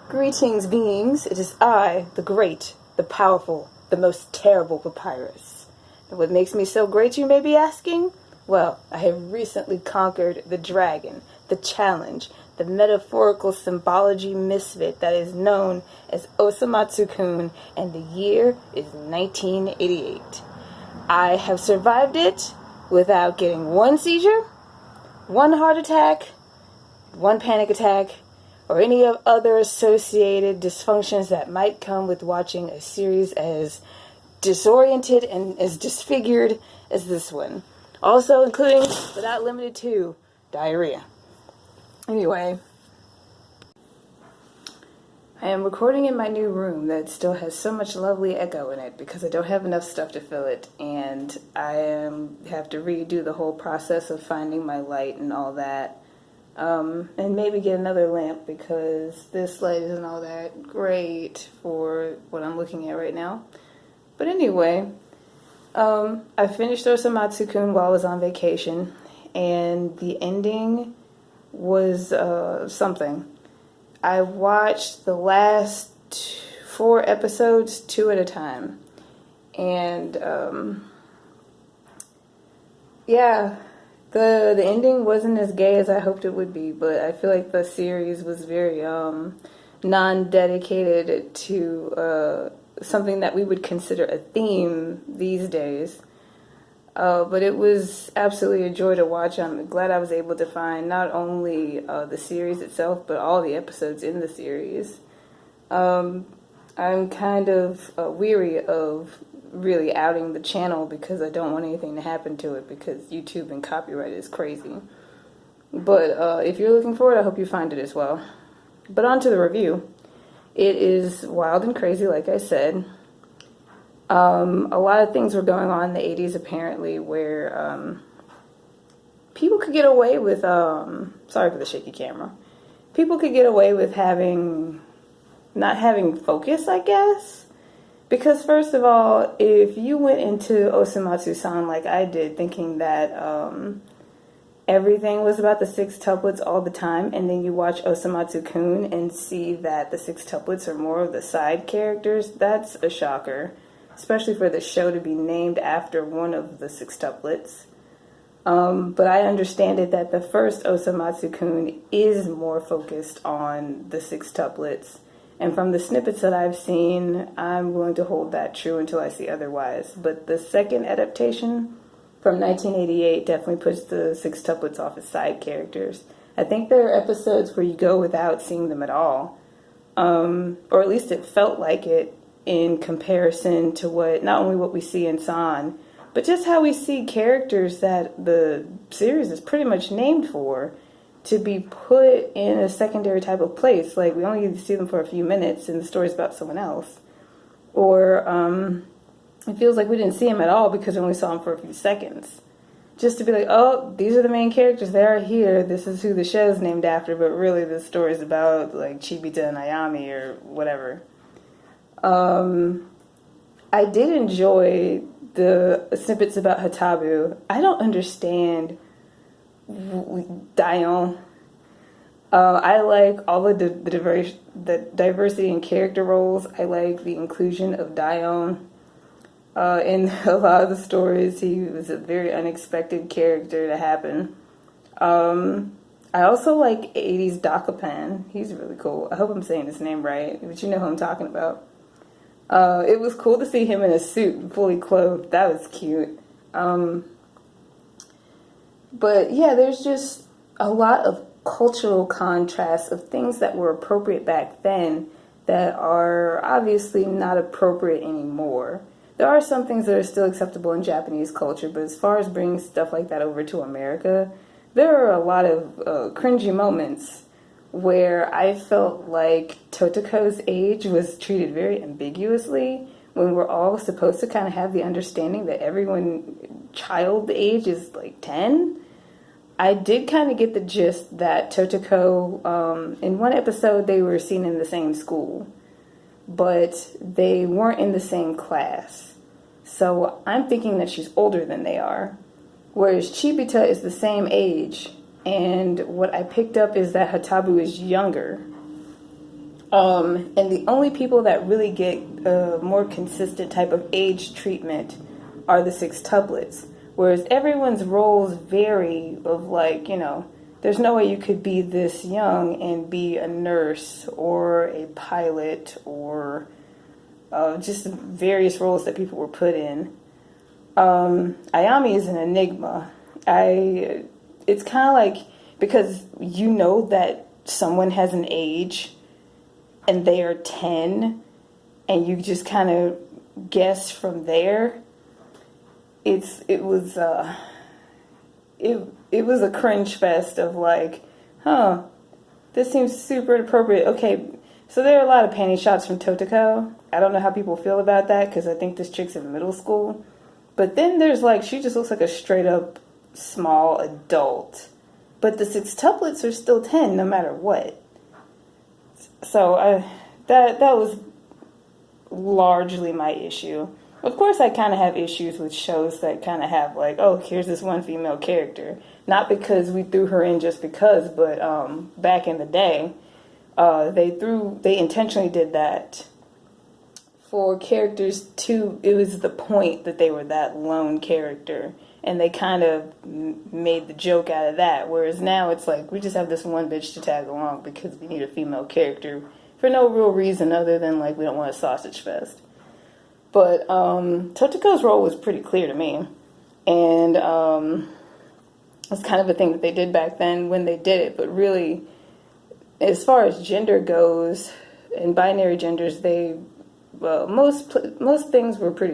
Greetings, beings. It is I, the great, the powerful, the most terrible papyrus. And what makes me so great, you may be asking? Well, I have recently conquered the dragon, the challenge, the metaphorical symbology misfit that is known as Osomatsu-kun, and the year is 1988. I have survived it without getting one seizure, one heart attack, one panic attack, or any of other associated dysfunctions that might come with watching a series as disoriented and as disfigured as this one. Also including, but not limited to, diarrhea. Anyway, I am recording in my new room that still has so much lovely echo in it because I don't have enough stuff to fill it, and I have to redo the whole process of finding my light and all that. And maybe get another lamp because this light isn't all that great for what I'm looking at right now. But anyway, I finished Osomatsu-kun while I was on vacation, and the ending was something. I watched the last 4 episodes 2 at a time, and yeah. The ending wasn't as gay as I hoped it would be, but I feel like the series was very non-dedicated to something that we would consider a theme these days. But it was absolutely a joy to watch. I'm glad I was able to find not only the series itself, but all the episodes in the series. I'm kind of weary of really outing the channel because I don't want anything to happen to it because YouTube and copyright is crazy. But if you're looking for it, I hope you find it as well. But on to the review. It is wild and crazy, like I said. A lot of things were going on in the 80s apparently where people could get away with, sorry for the shaky camera, people could get away with not having focus, I guess. Because first of all, if you went into Osomatsu-san like I did, thinking that everything was about the 6 tuplets all the time, and then you watch Osomatsu-kun and see that the 6 tuplets are more of the side characters, that's a shocker. Especially for the show to be named after one of the 6 tuplets. But I understand it that the first Osomatsu-kun is more focused on the 6 tuplets. And from the snippets that I've seen, I'm willing to hold that true until I see otherwise. But the second adaptation from 1988 definitely puts the 6 tuplets off as side characters. I think there are episodes where you go without seeing them at all. Or at least it felt like it in comparison to not only what we see in San, but just how we see characters that the series is pretty much named for to be put in a secondary type of place. Like, we only get to see them for a few minutes and the story's about someone else. Or it feels like we didn't see them at all because we only saw them for a few seconds. Just to be like, oh, these are the main characters, they are here, this is who the show's named after, but really the story's about, like, Chibita and Ayami or whatever. I did enjoy the snippets about Hatabu. I don't understand Dion. I like all of the diversity in character roles. I like the inclusion of Dion. In a lot of the stories, he was a very unexpected character to happen. I also like 80s Dakapan. He's really cool. I hope I'm saying his name right, but you know who I'm talking about. It was cool to see him in a suit, fully clothed. That was cute. But yeah, there's just a lot of cultural contrasts of things that were appropriate back then that are obviously not appropriate anymore. There are some things that are still acceptable in Japanese culture, but as far as bringing stuff like that over to America, there are a lot of cringy moments where I felt like Totoko's age was treated very ambiguously when we're all supposed to kind of have the understanding that everyone child age is like 10. I did kind of get the gist that Totoko, in one episode they were seen in the same school, but they weren't in the same class. So I'm thinking that she's older than they are, whereas Chibita is the same age. And what I picked up is that Hatabu is younger. And the only people that really get a more consistent type of age treatment are the sextuplets. Whereas everyone's roles vary of like, there's no way you could be this young and be a nurse or a pilot or just various roles that people were put in. Ayami is an enigma. It's kind of like, because you know that someone has an age and they are 10 and you just kind of guess from there. It was a cringe fest of like, this seems super inappropriate. Okay, so there are a lot of panty shots from Totoko. I don't know how people feel about that because I think this chick's in middle school. But then there's like, she just looks like a straight up small adult. But the sextuplets are still 10 no matter what. So that was largely my issue. Of course, I kind of have issues with shows that kind of have like, oh, here's this one female character. Not because we threw her in just because, but back in the day, they intentionally did that for characters to, it was the point that they were that lone character. And they kind of made the joke out of that. Whereas now it's like, we just have this one bitch to tag along because we need a female character for no real reason other than like, we don't want a sausage fest. But Totoko's role was pretty clear to me. And it's kind of a thing that they did back then when they did it. But really, as far as gender goes, and binary genders, most things were pretty